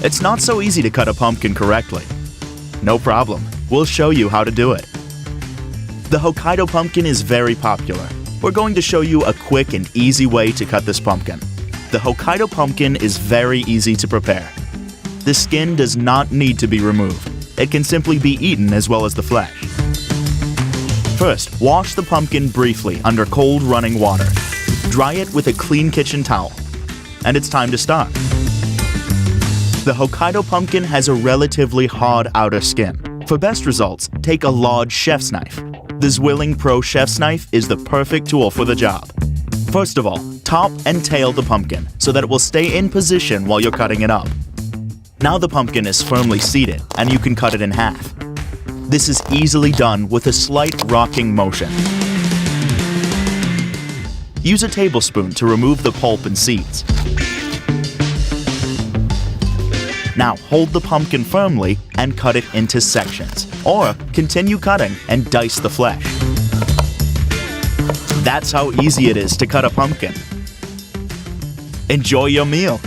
It's not so easy to cut a pumpkin correctly. No problem, we'll show you how to do it. The Hokkaido pumpkin is very popular. We're going to show you a quick and easy way to cut this pumpkin. The Hokkaido pumpkin is very easy to prepare. The skin does not need to be removed. It can simply be eaten as well as the flesh. First, wash the pumpkin briefly under cold running water. Dry it with a clean kitchen towel. And it's time to start. The Hokkaido pumpkin has a relatively hard outer skin. For best results, take a large chef's knife. The ZWILLING Pro Chef's Knife is the perfect tool for the job. First of all, top and tail the pumpkin so that it will stay in position while you're cutting it up. Now the pumpkin is firmly seated and you can cut it in half. This is easily done with a slight rocking motion. Use a tablespoon to remove the pulp and seeds. Now hold the pumpkin firmly and cut it into sections, or continue cutting and dice the flesh. That's how easy it is to cut a pumpkin. Enjoy your meal!